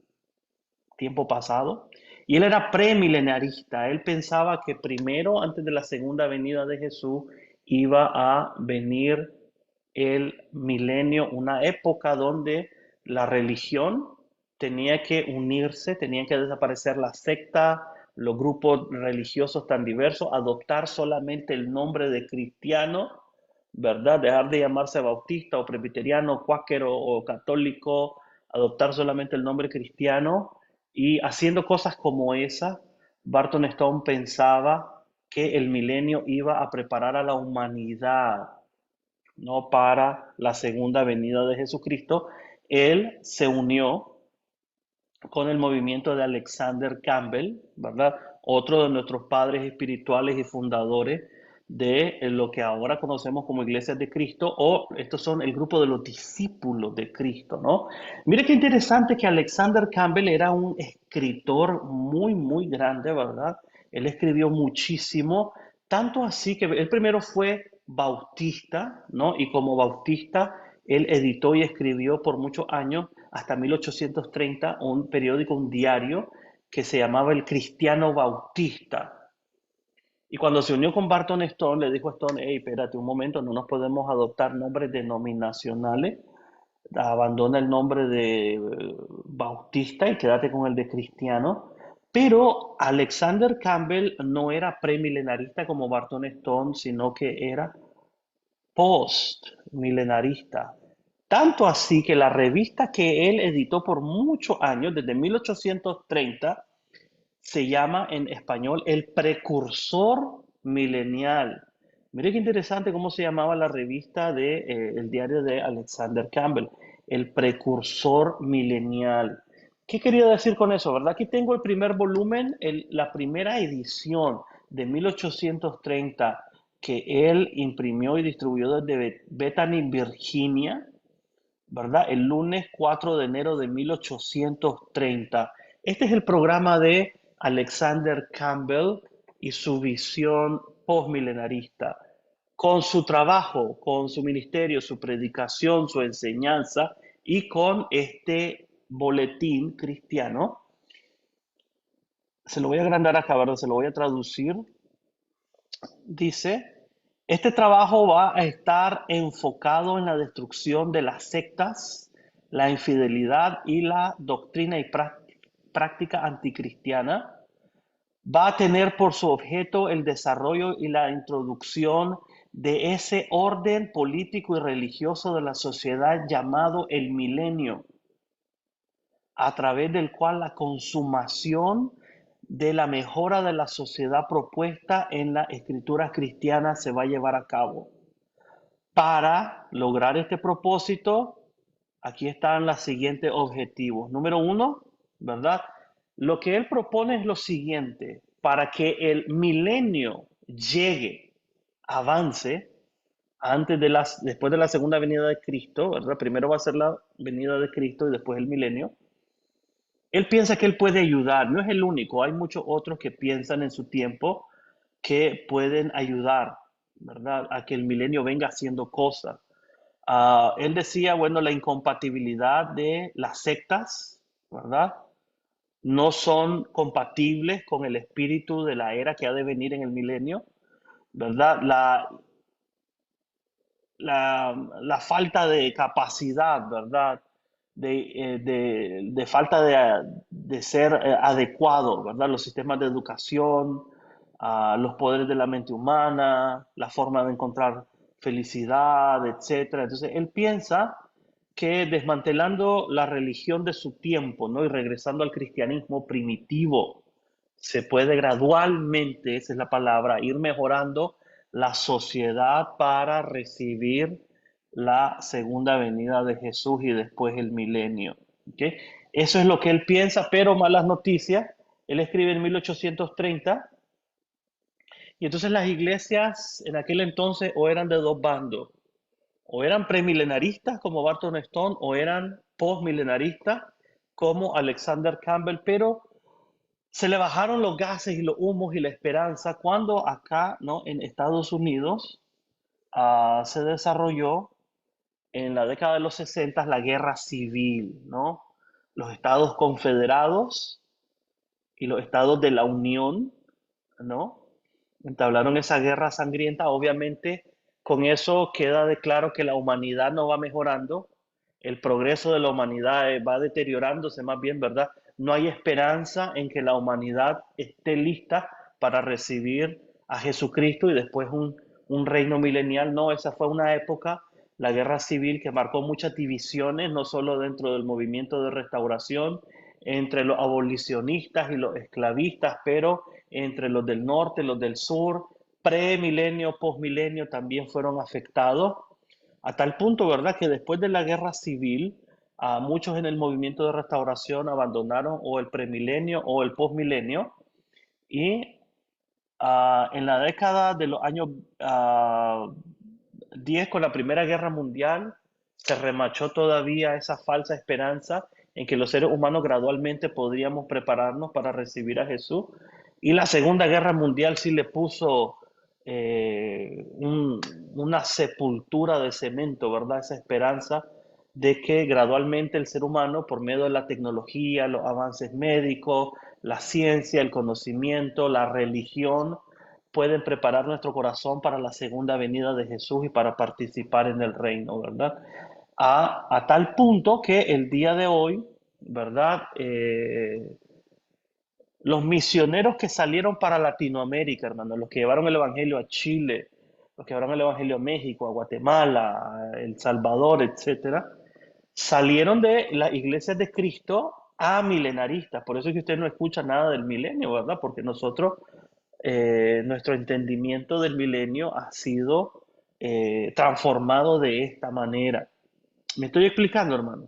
tiempo pasado. Y él era premilenarista. Él pensaba que primero, antes de la segunda venida de Jesús, iba a venir el milenio, una época donde la religión tenía que unirse, tenían que desaparecer las sectas, los grupos religiosos tan diversos, adoptar solamente el nombre de cristiano, ¿verdad? Dejar de llamarse bautista o presbiteriano, cuáquero o católico, adoptar solamente el nombre cristiano. Y haciendo cosas como esa, Barton Stone pensaba que el milenio iba a preparar a la humanidad, ¿no? Para la segunda venida de Jesucristo. Él se unió con el movimiento de Alexander Campbell, ¿verdad? Otro de nuestros padres espirituales y fundadores de lo que ahora conocemos como Iglesias de Cristo, o estos son el grupo de los discípulos de Cristo, ¿no? Mire qué interesante que Alexander Campbell era un escritor muy, muy grande, ¿verdad? Él escribió muchísimo, tanto así que él primero fue bautista, ¿no? Y como bautista, él editó y escribió por muchos años, hasta 1830, un periódico, un diario, que se llamaba El Cristiano Bautista. Y cuando se unió con Barton Stone, le dijo a Stone, hey, espérate un momento, no nos podemos adoptar nombres denominacionales, abandona el nombre de Bautista y quédate con el de Cristiano. Pero Alexander Campbell no era premilenarista como Barton Stone, sino que era post-milenarista. Tanto así que la revista que él editó por muchos años, desde 1830, se llama en español El Precursor Milenial. Mire qué interesante cómo se llamaba la revista de, el diario de Alexander Campbell, El Precursor Milenial. ¿Qué quería decir con eso? ¿Verdad? Aquí tengo el primer volumen, la primera edición de 1830 que él imprimió y distribuyó desde Bethany, Virginia, ¿verdad? El lunes 4 de enero de 1830. Este es el programa de Alexander Campbell y su visión postmilenarista. Con su trabajo, con su ministerio, su predicación, su enseñanza y con este boletín cristiano, se lo voy a agrandar acá, ¿verdad? Se lo voy a traducir. Dice, este trabajo va a estar enfocado en la destrucción de las sectas, la infidelidad y la doctrina y práctica anticristiana. Va a tener por su objeto el desarrollo y la introducción de ese orden político y religioso de la sociedad llamado el milenio, a través del cual la consumación de la mejora de la sociedad propuesta en la escritura cristiana se va a llevar a cabo. Para lograr este propósito, aquí están los siguientes objetivos. Número uno, ¿verdad? Lo que él propone es lo siguiente: para que el milenio llegue, avance, después de la segunda venida de Cristo, ¿verdad? Primero va a ser la venida de Cristo y después el milenio. Él piensa que él puede ayudar, no es el único, hay muchos otros que piensan en su tiempo que pueden ayudar, ¿verdad? A que el milenio venga haciendo cosas. Él decía, bueno, la incompatibilidad de las sectas, ¿verdad? No son compatibles con el espíritu de la era que ha de venir en el milenio, ¿verdad? La falta de capacidad, ¿verdad? De falta de ser adecuado, ¿verdad? Los sistemas de educación, los poderes de la mente humana, la forma de encontrar felicidad, etcétera. Entonces, él piensa que desmantelando la religión de su tiempo, ¿no? Y regresando al cristianismo primitivo, se puede gradualmente, esa es la palabra, ir mejorando la sociedad para recibir la segunda venida de Jesús y después el milenio. ¿Ok? Eso es lo que él piensa, pero malas noticias. Él escribe en 1830 y entonces las iglesias en aquel entonces o eran de dos bandos, o eran premilenaristas como Barton Stone o eran postmilenaristas como Alexander Campbell, pero se le bajaron los gases y los humos y la esperanza cuando acá, ¿no? En Estados Unidos se desarrolló en la década de los 60 la guerra civil, ¿no? Los estados confederados y los estados de la Unión, ¿no? Entablaron esa guerra sangrienta. Obviamente, con eso queda de claro que la humanidad no va mejorando, el progreso de la humanidad va deteriorándose más bien, ¿verdad? No hay esperanza en que la humanidad esté lista para recibir a Jesucristo y después un reino milenial. No, esa fue una época, la guerra civil, que marcó muchas divisiones, no solo dentro del movimiento de restauración, entre los abolicionistas y los esclavistas, pero entre los del norte, los del sur, premilenio, posmilenio, también fueron afectados, a tal punto, ¿verdad?, que después de la guerra civil, a muchos en el movimiento de restauración abandonaron o el premilenio o el posmilenio, y en la década de los años 10, con la Primera Guerra Mundial, se remachó todavía esa falsa esperanza en que los seres humanos gradualmente podríamos prepararnos para recibir a Jesús. Y la Segunda Guerra Mundial sí le puso una sepultura de cemento, ¿verdad? Esa esperanza de que gradualmente el ser humano, por medio de la tecnología, los avances médicos, la ciencia, el conocimiento, la religión, pueden preparar nuestro corazón para la segunda venida de Jesús y para participar en el reino, ¿verdad? A tal punto que el día de hoy, ¿verdad? Los misioneros que salieron para Latinoamérica, hermano, los que llevaron el Evangelio a Chile, los que llevaron el Evangelio a México, a Guatemala, a El Salvador, etcétera, salieron de las iglesias de Cristo a milenaristas. Por eso es que usted no escucha nada del milenio, ¿verdad? Porque nosotros, nuestro entendimiento del milenio ha sido transformado de esta manera. ¿Me estoy explicando, hermano?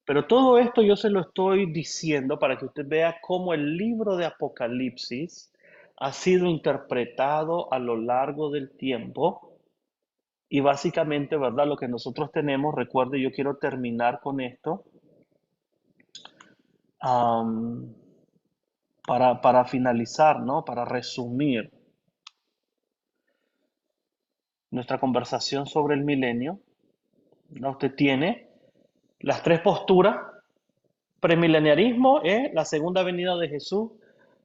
Pero todo esto yo se lo estoy diciendo para que usted vea cómo el libro de Apocalipsis ha sido interpretado a lo largo del tiempo y básicamente, ¿verdad? Lo que nosotros tenemos, recuerde, yo quiero terminar con esto, am, para finalizar, ¿no? Para resumir nuestra conversación sobre el milenio, ¿no? Usted tiene las tres posturas. Premileniarismo es la segunda venida de Jesús.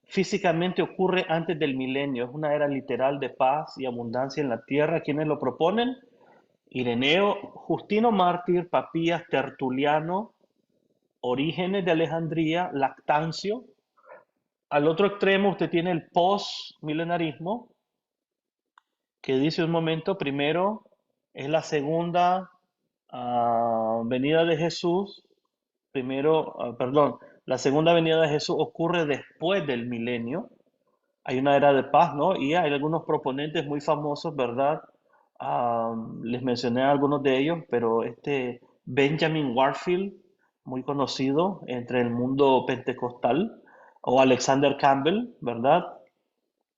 Físicamente ocurre antes del milenio. Es una era literal de paz y abundancia en la tierra. ¿Quiénes lo proponen? Ireneo, Justino Mártir, Papías, Tertuliano, Orígenes de Alejandría, Lactancio. Al otro extremo usted tiene el postmilenarismo, que dice un momento, primero es la segunda venida de Jesús, perdón, la segunda venida de Jesús ocurre después del milenio. Hay una era de paz, ¿no? Y hay algunos proponentes muy famosos, ¿verdad? Les mencioné a algunos de ellos, pero este Benjamin Warfield, muy conocido entre el mundo pentecostal, o Alexander Campbell, ¿verdad?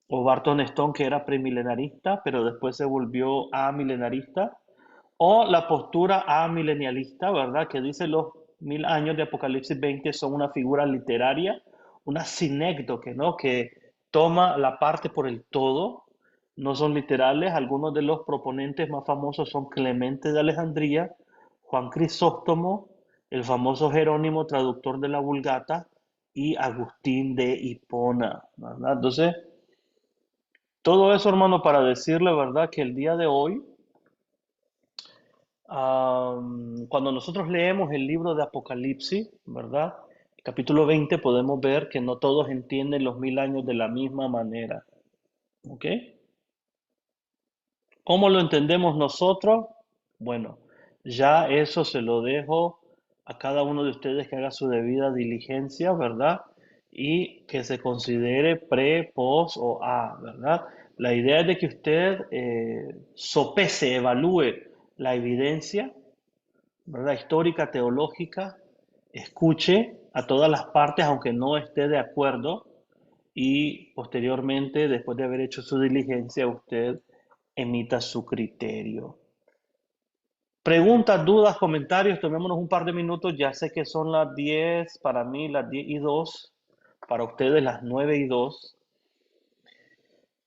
O Barton Stone, que era premilenarista, pero después se volvió amilenarista, o la postura amilenialista, ¿verdad? Que dice los 1000 años de Apocalipsis 20 son una figura literaria, una sinécdoque, ¿no? Que toma la parte por el todo, no son literales. Algunos de los proponentes más famosos son Clemente de Alejandría, Juan Crisóstomo, el famoso Jerónimo, traductor de la Vulgata, y Agustín de Hipona, ¿verdad? Entonces, todo eso, hermano, para decirle, ¿verdad?, que el día de hoy, cuando nosotros leemos el libro de Apocalipsis, ¿verdad? Capítulo 20, podemos ver que no todos entienden los 1000 años de la misma manera. ¿Ok? ¿Cómo lo entendemos nosotros? Bueno, ya eso se lo dejo a cada uno de ustedes que haga su debida diligencia, ¿verdad? y que se considere pre, pos o a, ¿verdad? La idea es de que usted sopese, evalúe la evidencia, ¿verdad? Histórica, teológica, escuche a todas las partes, aunque no esté de acuerdo, y posteriormente, después de haber hecho su diligencia, usted emita su criterio. Preguntas, dudas, comentarios, tomémonos un par de minutos. Ya sé que son las 10, para mí las 10:02, para ustedes las 9:02.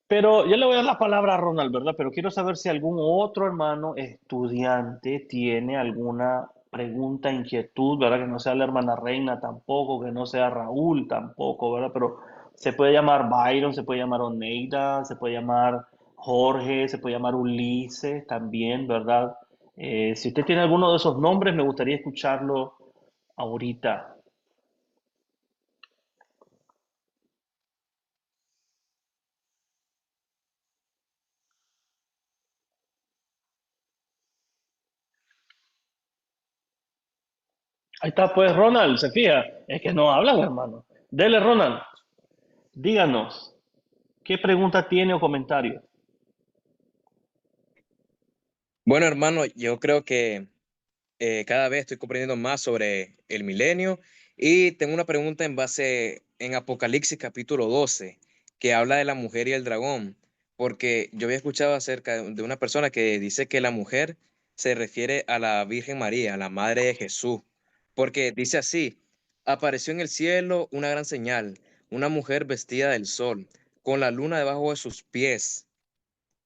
Pero yo le voy a dar la palabra a Ronald, ¿verdad? Pero quiero saber si algún otro hermano estudiante tiene alguna pregunta, inquietud, ¿verdad? Que no sea la hermana Reina tampoco, que no sea Raúl tampoco, ¿verdad? Pero se puede llamar Byron, se puede llamar Oneida, se puede llamar Jorge, se puede llamar Ulises también, ¿verdad? Si usted tiene alguno de esos nombres, me gustaría escucharlo ahorita. Ahí está, pues Ronald, se fija, es que no hablan, hermano. Dele, Ronald, díganos. ¿Qué pregunta tiene o comentario? Bueno, hermano, yo creo que cada vez estoy comprendiendo más sobre el milenio y tengo una pregunta en base en Apocalipsis capítulo 12, que habla de la mujer y el dragón, porque yo había escuchado acerca de una persona que dice que la mujer se refiere a la Virgen María, a la madre de Jesús, porque dice así: apareció en el cielo una gran señal, una mujer vestida del sol, con la luna debajo de sus pies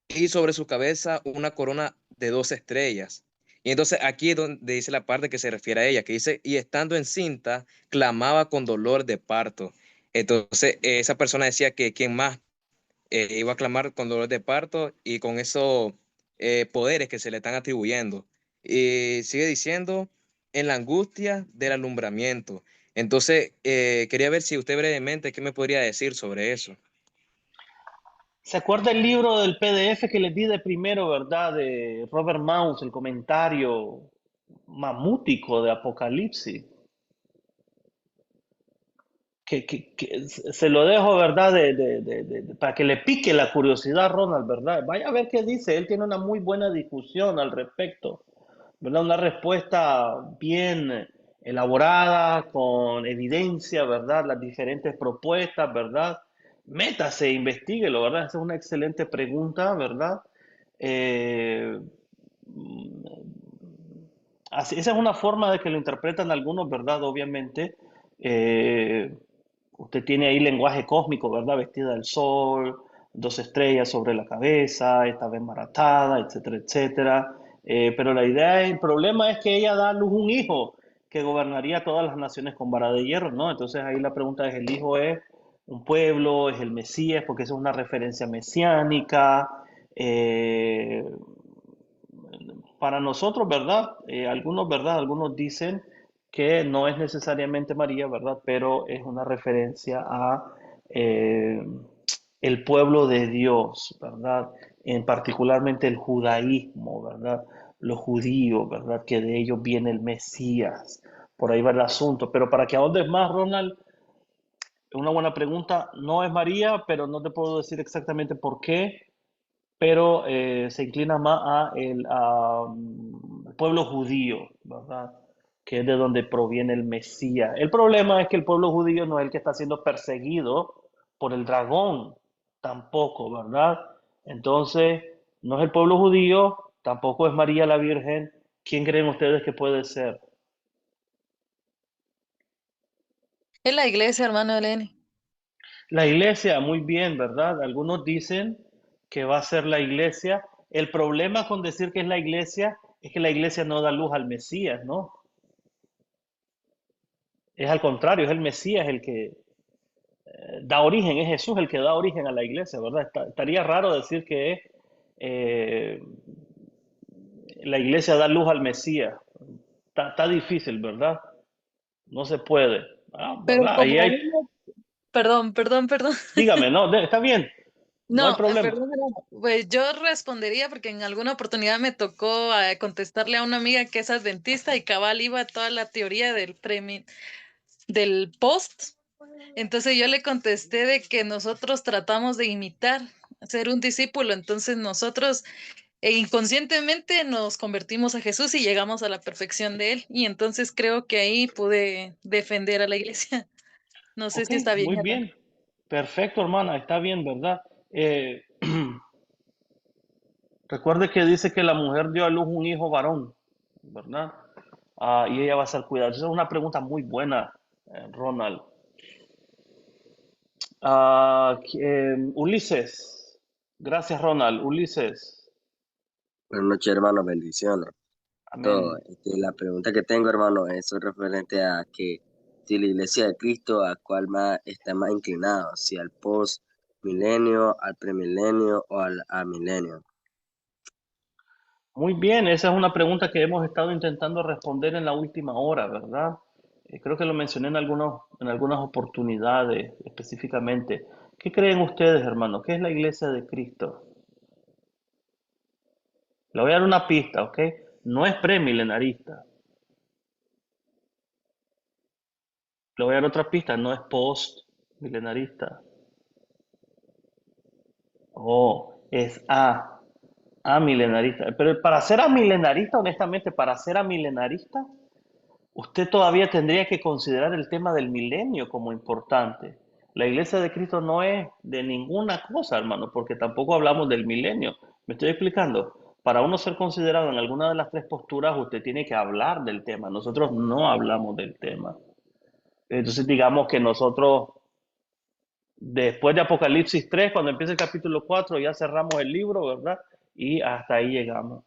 y sobre su cabeza una corona de 2 estrellas. Y entonces aquí es donde dice la parte que se refiere a ella, que dice, y estando encinta, clamaba con dolor de parto. Entonces esa persona decía que quien más iba a clamar con dolor de parto y con esos poderes que se le están atribuyendo. Y sigue diciendo, en la angustia del alumbramiento. Entonces, quería ver si usted brevemente, ¿qué me podría decir sobre eso? ¿Se acuerda el libro del PDF que les di de primero, verdad? De Robert Mouse, el comentario mamútico de Apocalipsis. Que se lo dejo, ¿verdad? Para que le pique la curiosidad, Ronald, ¿verdad? Vaya a ver qué dice. Él tiene una muy buena discusión al respecto, ¿verdad? Una respuesta bien elaborada, con evidencia, ¿verdad? Las diferentes propuestas, ¿verdad? Métase, investiguelo, ¿verdad? Esa es una excelente pregunta, ¿verdad? Eh, esa es una forma de que lo interpretan algunos, ¿verdad? Obviamente. Eh, Usted tiene ahí lenguaje cósmico, ¿verdad? Vestida del sol, 2 estrellas sobre la cabeza, estaba embaratada, etcétera, etcétera. Pero la idea, el problema es que ella da a luz un hijo que gobernaría todas las naciones con vara de hierro, ¿no? Entonces ahí la pregunta es, ¿el hijo es un pueblo, es el Mesías? Porque esa es una referencia mesiánica. Eh, para nosotros, ¿verdad? Algunos, ¿verdad? Algunos dicen que no es necesariamente María, ¿verdad? Pero es una referencia a eh, el pueblo de Dios, ¿verdad? En particularmente el judaísmo, ¿verdad? Los judíos, ¿verdad? Que de ellos viene el Mesías. Por ahí va el asunto. Pero para que ahondes más, Ronald, una buena pregunta. No es María, pero no te puedo decir exactamente por qué, pero se inclina más al pueblo judío, ¿verdad? Que es de donde proviene el Mesías. El problema es que el pueblo judío no es el que está siendo perseguido por el dragón, tampoco, ¿verdad? Entonces, no es el pueblo judío, tampoco es María la Virgen. ¿Quién creen ustedes que puede ser? Es la iglesia, hermano Eleni. La iglesia, muy bien, ¿verdad? Algunos dicen que va a ser la iglesia. El problema con decir que es la iglesia es que la iglesia no da luz al Mesías, ¿no? Es al contrario, es el Mesías el que da origen, es Jesús el que da origen a la iglesia, ¿verdad? Estaría raro decir que eh, la iglesia da luz al Mesías. Está difícil, ¿verdad? No se puede, Pero ¿verdad? Ahí como hay, uno, perdón. dígame, no, está bien, no hay No, problema. perdón, hermano. Pues yo respondería porque en alguna oportunidad me tocó contestarle a una amiga que es adventista y cabal iba toda la teoría del post. Entonces yo le contesté de que nosotros tratamos de imitar, ser un discípulo, entonces nosotros inconscientemente nos convertimos a Jesús y llegamos a la perfección de Él. Y entonces creo que ahí pude defender a la iglesia. No sé Ok, si está bien, muy hermano. bien. Perfecto, hermana, está bien, ¿verdad? Eh, recuerde que dice que la mujer dio a luz un hijo varón, ¿verdad? Y ella va a ser cuidada. Esa es una pregunta muy buena, Ronald. Ulises. Gracias, Ronald. Ulises. Buenas noches, hermano, bendiciones. Todo. Amén. La pregunta que tengo, hermano, es referente a que si la iglesia de Cristo, ¿a cuál más está más inclinado? Si al post milenio, al premilenio o al milenio. Muy bien, esa es una pregunta que hemos estado intentando responder en la última hora, ¿verdad? Creo que lo mencioné en algunas oportunidades específicamente. ¿Qué creen ustedes, hermanos? ¿Qué es la iglesia de Cristo? Le voy a dar una pista, ¿ok? No es premilenarista. Le voy a dar otra pista, no es post-milenarista. Oh, es amilenarista. Pero para ser amilenarista, honestamente, para ser amilenarista, usted todavía tendría que considerar el tema del milenio como importante. La iglesia de Cristo no es de ninguna cosa, hermano, porque tampoco hablamos del milenio. ¿Me estoy explicando? Para uno ser considerado en alguna de las tres posturas, usted tiene que hablar del tema. Nosotros no hablamos del tema. Entonces, digamos que nosotros, después de Apocalipsis 3, cuando empieza el capítulo 4, ya cerramos el libro, ¿verdad? Y hasta ahí llegamos.